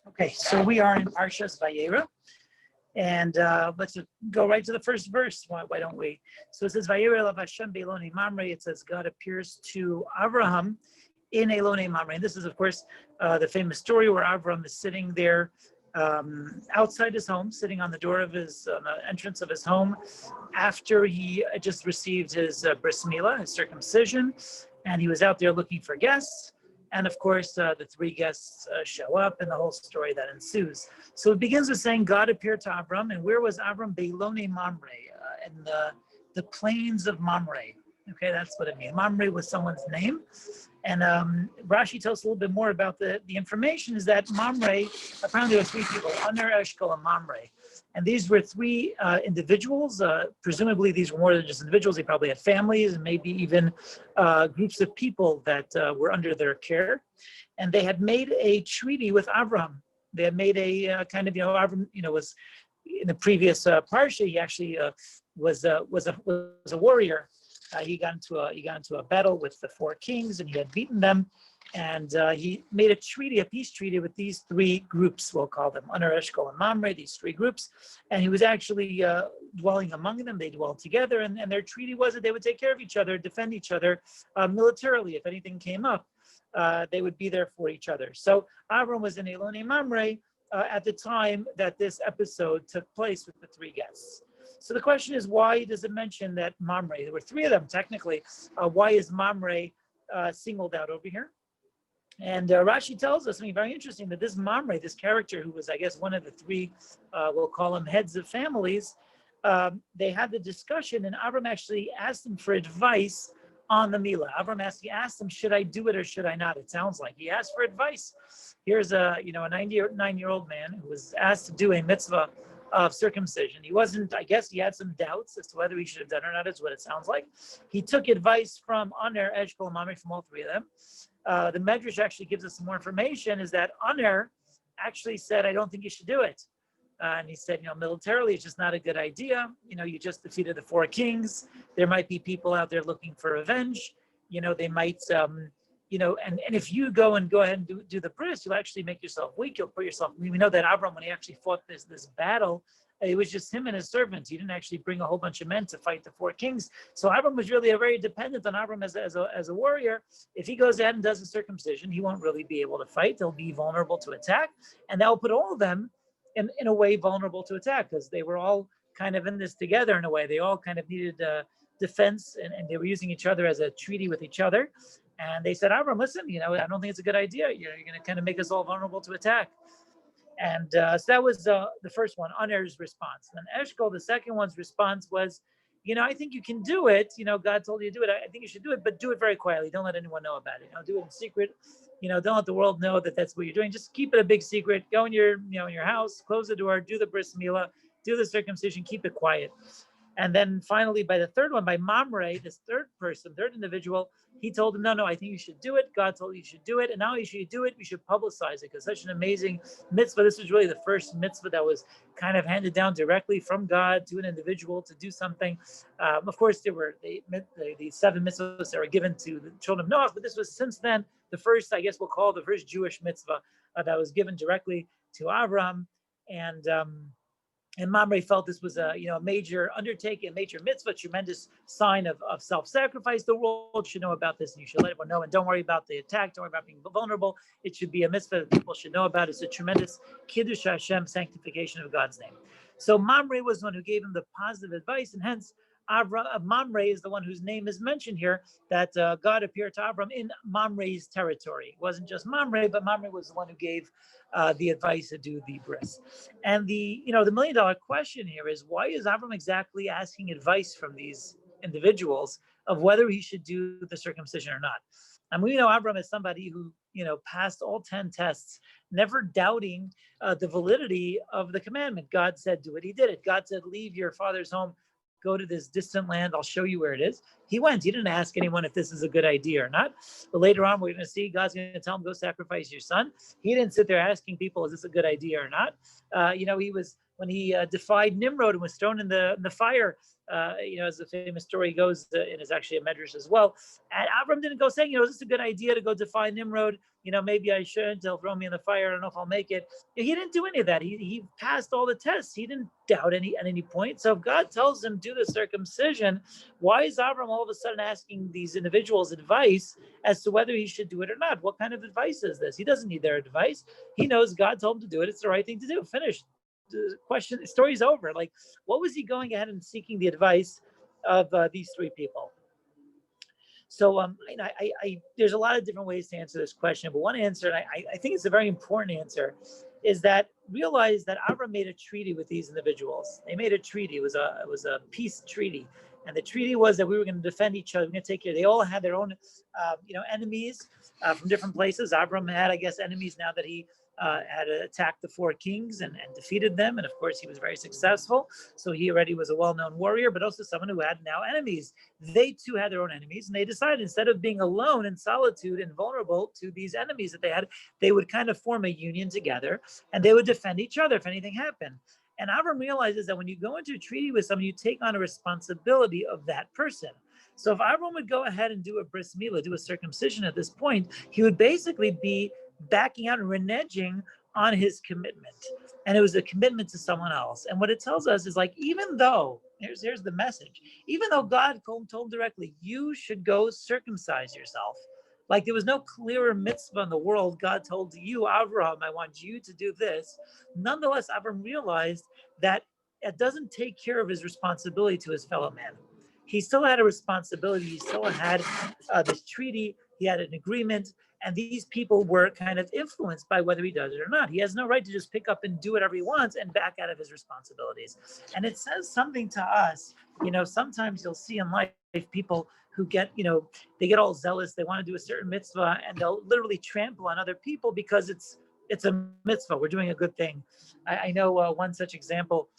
Okay, so we are in Parshas Vayera, and let's go right to the first verse. Why don't we? So it says, Vayera elav Hashem be'elonei Mamre. It says God appears to Abraham in Elonei Mamre. And this is, of course, the famous story where Abraham is sitting there outside his home, sitting on the door of on the entrance of his home, after he just received his bris milah, his circumcision, and he was out there looking for guests. And of course, the three guests show up, and the whole story that ensues. So it begins with saying God appeared to Abram, and where was Abram? Be'elonei Mamre, in the plains of Mamre. Okay, that's what it means. Mamre was someone's name. And Rashi tells us a little bit more about the information, is that Mamre, apparently there were three people, Aner, Eshkol, and Mamre. And these were three individuals. Presumably these were more than just individuals. They probably had families and maybe even groups of people that were under their care. And they had made a treaty with Abraham. They had made a kind of, Abraham, was in the previous parsha, he actually was a warrior. He got into a battle with the four kings, and he had beaten them. And he made a peace treaty with these three groups, we'll call them Aner, Eshkol, and Mamre, these three groups. And he was actually dwelling among them. They dwelled together, and their treaty was that they would take care of each other, defend each other militarily. If anything came up, they would be there for each other. So Abram was in Elonei Mamre at the time that this episode took place with the three guests. So the question is, why does it mention that Mamre? There were three of them technically. Why is Mamre singled out over here? And Rashi tells us something very interesting, that this Mamre, this character who was, I guess, one of the three, we'll call them heads of families, they had the discussion, and Abram actually asked them for advice on the Milah. Abram asked them, should I do it or should I not? It sounds like he asked for advice. Here's a 99-year-old man who was asked to do a mitzvah of circumcision. He wasn't, I guess he had some doubts as to whether he should have done it or not, is what it sounds like. He took advice from Aner, Eshkol, and Mamre, from all three of them. The Medrash actually gives us some more information, is that Aner actually said, I don't think you should do it. And he said, militarily, it's just not a good idea. You just defeated the four kings. There might be people out there looking for revenge. They might, and if you go ahead and do the bris, you'll actually make yourself weak. You'll put yourself, we know that Abram, when he actually fought this battle, it was just him and his servants. He didn't actually bring a whole bunch of men to fight the four kings. So Abram was really very dependent on Abram as a warrior. If he goes ahead and does the circumcision, he won't really be able to fight. They'll be vulnerable to attack. And that will put all of them in a way vulnerable to attack, because they were all kind of in this together in a way. They all kind of needed defense, and they were using each other as a treaty with each other. And they said, Abram, listen, I don't think it's a good idea. You're going to kind of make us all vulnerable to attack. And so that was the first one, Aner's response. And then Eshkol, the second one's response was, I think you can do it. God told you to do it. I think you should do it, but do it very quietly. Don't let anyone know about it. Do it in secret. Don't let the world know that that's what you're doing. Just keep it a big secret. Go in your house, close the door, do the bris milah, do the circumcision, keep it quiet. And then finally, by the third one, by Mamre, this third individual, he told him, no, I think you should do it. God told you should do it. And not only should you do it, we should publicize it, because such an amazing mitzvah. This was really the first mitzvah that was kind of handed down directly from God to an individual to do something. Of course, there were the 7 mitzvahs that were given to the children of Noah, but this was since then the first, I guess we'll call the first Jewish mitzvah that was given directly to Avram. And Mamre felt this was a major undertaking, a major mitzvah, tremendous sign of self-sacrifice. The world should know about this, and you should let everyone know. And don't worry about the attack. Don't worry about being vulnerable. It should be a mitzvah that people should know about. It's a tremendous kiddush Hashem, sanctification of God's name. So Mamre was the one who gave him the positive advice, and hence Mamre is the one whose name is mentioned here, that God appeared to Abram in Mamre's territory. It wasn't just Mamre, but Mamre was the one who gave the advice to do the bris. And the $1 million question here is, why is Abram exactly asking advice from these individuals of whether he should do the circumcision or not? And we know Abram is somebody who passed all 10 tests, never doubting the validity of the commandment. God said, do it. He did it. God said, leave your father's home, go to this distant land, I'll show you where it is. He went. He didn't ask anyone if this is a good idea or not. But later on, we're going to see God's going to tell him, go sacrifice your son. He didn't sit there asking people, is this a good idea or not? He was when he defied Nimrod and was thrown in the fire. As the famous story goes, and is actually a medrash as well. And Avram didn't go saying, is this a good idea to go defy Nimrod? Maybe I shouldn't. He'll throw me in the fire. I don't know if I'll make it. He didn't do any of that. He passed all the tests. He didn't doubt at any point. So if God tells him do the circumcision, why is Avram all of a sudden asking these individuals advice as to whether he should do it or not? What kind of advice is this? He doesn't need their advice. He knows God told him to do it. It's the right thing to do. Finished. The question, the story's over. Like, what was he going ahead and seeking the advice of these three people? So there's a lot of different ways to answer this question, but one answer, and I think it's a very important answer, is that realize that Avram made a treaty with these individuals. They made a treaty. It was a peace treaty, and the treaty was that we were going to defend each other. We're going to take care. They all had their own, enemies from different places. Avram had, I guess, enemies now that he had attacked the four kings and defeated them. And of course, he was very successful. So he already was a well-known warrior, but also someone who had now enemies. They too had their own enemies. And they decided instead of being alone in solitude and vulnerable to these enemies that they had, they would kind of form a union together and they would defend each other if anything happened. And Avram realizes that when you go into a treaty with someone, you take on a responsibility of that person. So if Avram would go ahead and do a bris milah, do a circumcision at this point, he would basically be backing out and reneging on his commitment. And it was a commitment to someone else. And what it tells us is like, even though, here's the message, even though God told him directly, you should go circumcise yourself. Like there was no clearer mitzvah in the world. God told you, Avraham, I want you to do this. Nonetheless, Avram realized that it doesn't take care of his responsibility to his fellow man. He still had a responsibility. He still had this treaty. He had an agreement. And these people were kind of influenced by whether he does it or not. He has no right to just pick up and do whatever he wants and back out of his responsibilities. And it says something to us. Sometimes you'll see in life people who get, they get all zealous. They want to do a certain mitzvah and they'll literally trample on other people because it's a mitzvah. We're doing a good thing. I know one such example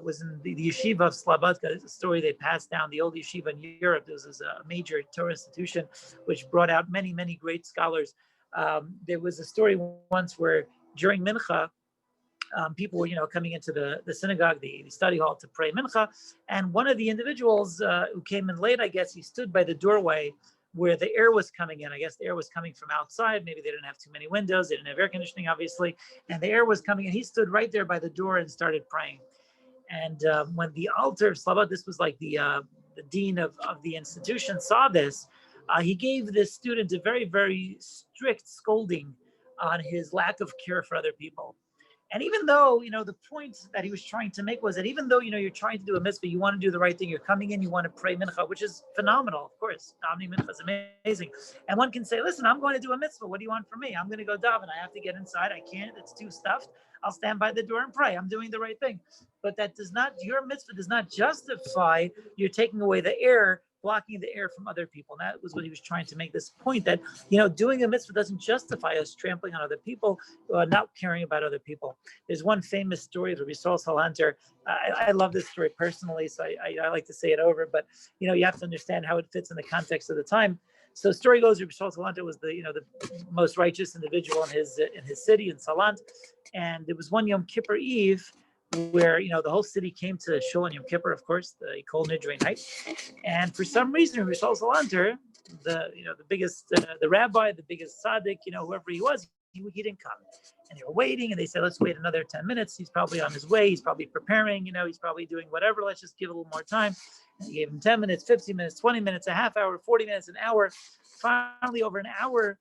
was in the yeshiva of Slobodka. It's a story they passed down, the old yeshiva in Europe. This is a major Torah institution which brought out many, many great scholars. There was a story once where during Mincha, people were, coming into the synagogue, the study hall to pray Mincha. And one of the individuals who came in late, I guess, he stood by the doorway where the air was coming in. I guess the air was coming from outside. Maybe they didn't have too many windows. They didn't have air conditioning, obviously. And the air was coming in. He stood right there by the door and started praying. And when the altar of Slobod, this was like the dean of the institution, saw this, he gave this student a very, very strict scolding on his lack of care for other people. And even though, the point that he was trying to make was that even though, you're trying to do a mitzvah, you want to do the right thing, you're coming in, you want to pray mincha, which is phenomenal, of course. Davening mincha is amazing. And one can say, listen, I'm going to do a mitzvah. What do you want from me? I'm going to go daven. I have to get inside. I can't. It's too stuffed. I'll stand by the door and pray. I'm doing the right thing. But your mitzvah does not justify you're taking away the air, blocking the air from other people. And that was what he was trying to make, this point that, doing a mitzvah doesn't justify us trampling on other people, not caring about other people. There's one famous story of Rabbi Yisrael Salanter. I love this story personally, so I like to say it over, but, you have to understand how it fits in the context of the time. So the story goes, Rabbi Yisrael Salanter was the most righteous individual in his city in Salant. And there was one Yom Kippur Eve where, the whole city came to Shul on Yom Kippur, of course, the Kol Nidre night. And for some reason, Rabbi Yisrael Salanter, the biggest, the rabbi, the biggest tzaddik, whoever he was, he didn't come. And they were waiting and they said, let's wait another 10 minutes. He's probably on his way. He's probably preparing, he's probably doing whatever. Let's just give a little more time. And he gave him 10 minutes, 15 minutes, 20 minutes, a half hour, 40 minutes, an hour. Finally, over an hour,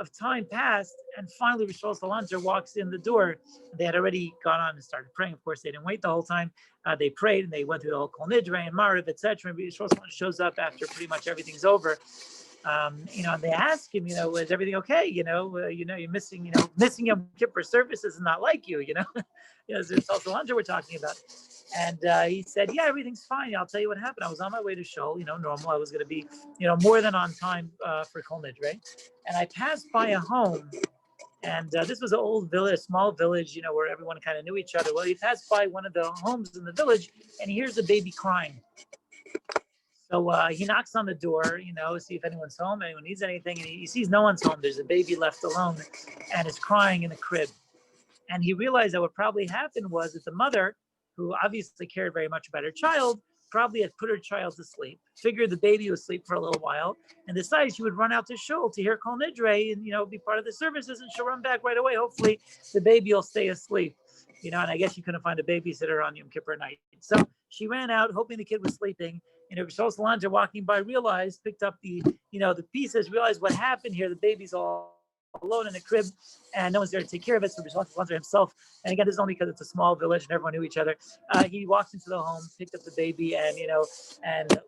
of time passed, and finally Rishon Salanter walks in the door. They had already gone on and started praying. Of course, they didn't wait the whole time. They prayed and they went through the whole Kol Nidre and Mariv, etc. And Rishon Salanter shows up after pretty much everything's over. And they ask him, is everything okay? You're missing, missing Yom Kippur services is not like you, it's Rishon Salanter we're talking about. And he said, yeah, everything's fine. I'll tell you what happened. I was on my way to Shul, normal. I was going to be, more than on time for Kol Nidre. And I passed by a home. And this was an old village, a small village, where everyone kind of knew each other. Well, he passed by one of the homes in the village and he hears a baby crying. So he knocks on the door, see if anyone's home, anyone needs anything. And he sees no one's home. There's a baby left alone and it's crying in a crib. And he realized that what probably happened was that the mother, who obviously cared very much about her child, probably had put her child to sleep, figured the baby was asleep for a little while, and decided she would run out to shul to hear Kol Nidre and, be part of the services, and she'll run back right away. Hopefully the baby will stay asleep. And I guess she couldn't find a babysitter on Yom Kippur night. So she ran out hoping the kid was sleeping. And Rishon Salanter walking by picked up the pieces, realized what happened here. The baby's all alone in a crib and no one's there to take care of it. So Rishon Salanter himself, and again, this is only because it's a small village and everyone knew each other. He walked into the home, picked up the baby and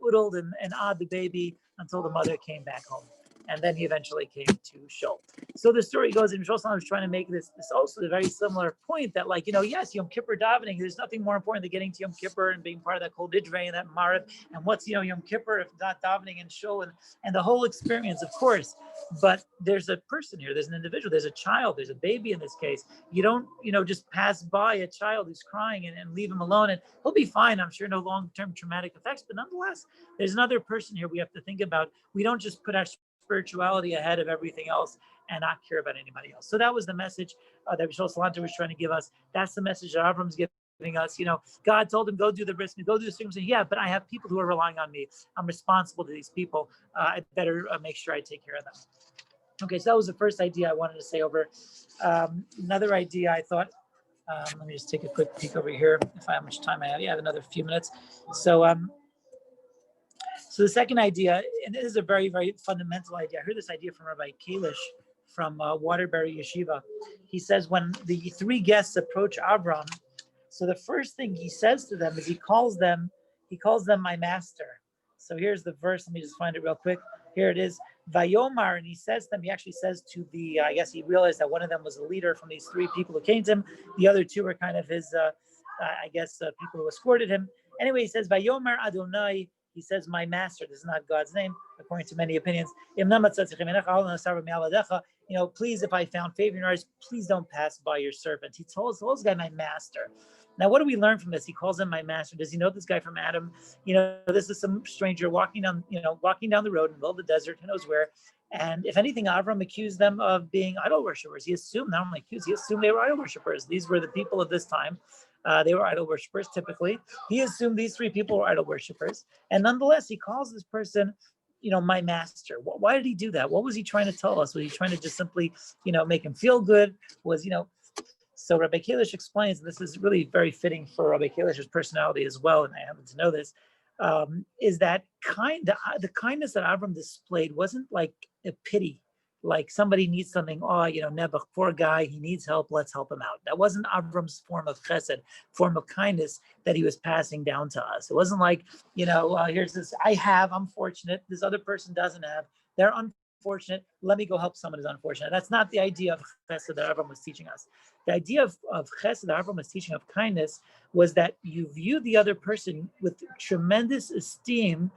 oodled and awed the baby until the mother came back home. And then he eventually came to shul. So the story goes, and Rishon Salanter was trying to make this also a very similar point that, yes, Yom Kippur davening, there's nothing more important than getting to Yom Kippur and being part of that Kol Nidre and that Mariv. And what's, Yom Kippur if not davening and shul and the whole experience, of course. But there's a person here, there's an individual, there's a child, there's a baby in this case. You don't, just pass by a child who's crying and leave him alone, and he'll be fine. I'm sure no long-term traumatic effects, but nonetheless, there's another person here we have to think about. We don't just put our spirituality ahead of everything else and not care about anybody else. So that was the message that Rishon Salanter was trying to give us. That's the message that Avram's giving us. God told him, go do the risk, go do the things. Yeah, but I have people who are relying on me. I'm responsible to these people. I better make sure I take care of them. Okay, so that was the first idea I wanted to say over. Another idea I thought, let me just take a quick peek over here if I have much time I have. Yeah, I have another few minutes. So the second idea, and this is a very, very fundamental idea. I heard this idea from Rabbi Kalish from Waterbury Yeshiva. He says when the three guests approach Avram, so the first thing he says to them is he calls them my master. So here's the verse. Let me just find it real quick. Here it is. Vayomar, and he actually says to I guess he realized that one of them was a leader from these three people who came to him. The other two were kind of his, people who escorted him. Anyway, he says, Vayomar Adonai, he says, my master. This is not God's name, according to many opinions. Please, if I found favor in your eyes, please don't pass by your servant. He tells this guy, my master. Now, what do we learn from this? He calls him my master. Does he know this guy from Adam? This is some stranger walking down the road in the middle of the desert, who knows where. And if anything, Avram accused them of being idol worshippers. He assumed, not only accused, he assumed they were idol worshippers. These were the people of this time. They were idol worshippers, typically. He assumed these three people were idol worshippers. And nonetheless, he calls this person, my master. Why did he do that? What was he trying to tell us? Was he trying to just simply, make him feel good? So Rabbi Kalish explains, and this is really very fitting for Rabbi Kalish's personality as well, and I happen to know this, is that the kindness that Avram displayed wasn't like a pity, like somebody needs something, Nebuch, poor guy, he needs help, let's help him out. That wasn't Avram's form of chesed, form of kindness that he was passing down to us. It wasn't like, here's this, I'm fortunate, this other person doesn't have, they're unfortunate, let me go help someone who's unfortunate. That's not the idea of chesed that Avram was teaching us. The idea of chesed that Avram was teaching, of kindness, was that you view the other person with tremendous esteem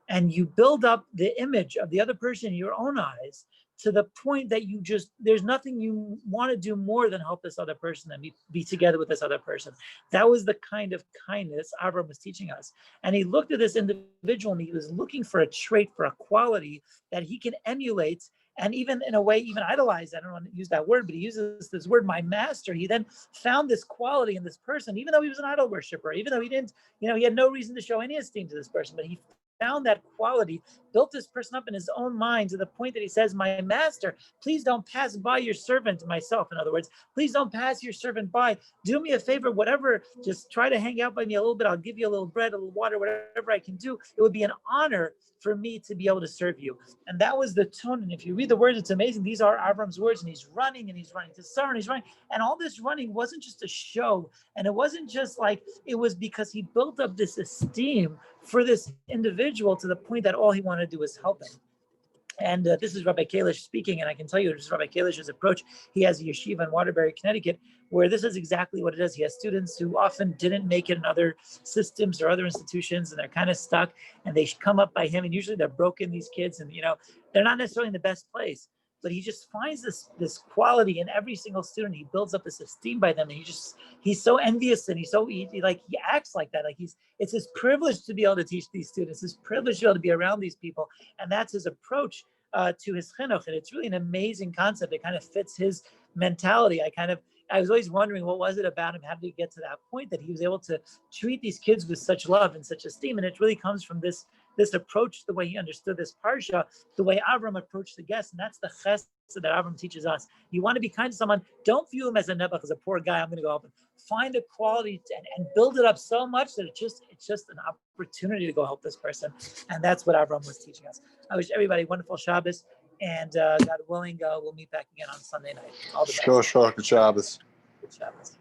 and you build up the image of the other person in your own eyes to the point that there's nothing you want to do more than help this other person and be together with this other person. That was the kind of kindness Avram was teaching us. And he looked at this individual and he was looking for a trait, for a quality that he can emulate and even in a way, even idolize. I don't want to use that word, but he uses this word, my master. He then found this quality in this person, even though he was an idol worshiper, even though he didn't, he had no reason to show any esteem to this person, but he found that quality, built this person up in his own mind to the point that he says, my master, please don't pass by your servant, myself, in other words, please don't pass your servant by. Do me a favor, whatever, just try to hang out by me a little bit. I'll give you a little bread, a little water, whatever I can do. It would be an honor for me to be able to serve you. And that was the tone. And if you read the words, it's amazing. These are Avram's words, and he's running to Sarah, and he's running. And all this running wasn't just a show. And it wasn't just like, it was because he built up this esteem for this individual to the point that all he wanted to do was help him. And this is Rabbi Kalish speaking, and I can tell you this is Rabbi Kalish's approach. He has a yeshiva in Waterbury, Connecticut, where this is exactly what it is. He has students who often didn't make it in other systems or other institutions, and they're kind of stuck, and they come up by him, and usually they're broken, these kids, and they're not necessarily in the best place. But he just finds this quality in every single student. He builds up this esteem by them, and he's so envious, and he acts like that. Like it's his privilege to be able to teach these students, his privilege to be able to be around these people, and that's his approach to his chinuch. And it's really an amazing concept. It kind of fits his mentality. I kind of I was always wondering, what was it about him? How did he get to that point that he was able to treat these kids with such love and such esteem? And it really comes from this approach, the way he understood this parsha, the way Avram approached the guests, and that's the chesed that Avram teaches us. You want to be kind to someone, don't view him as a nebuch, as a poor guy, I'm going to go help him. Find a quality and build it up so much that it's just an opportunity to go help this person. And that's what Avram was teaching us. I wish everybody wonderful Shabbos, and God willing, we'll meet back again on Sunday night. All the best. Sure. Good Shabbos. Good Shabbos.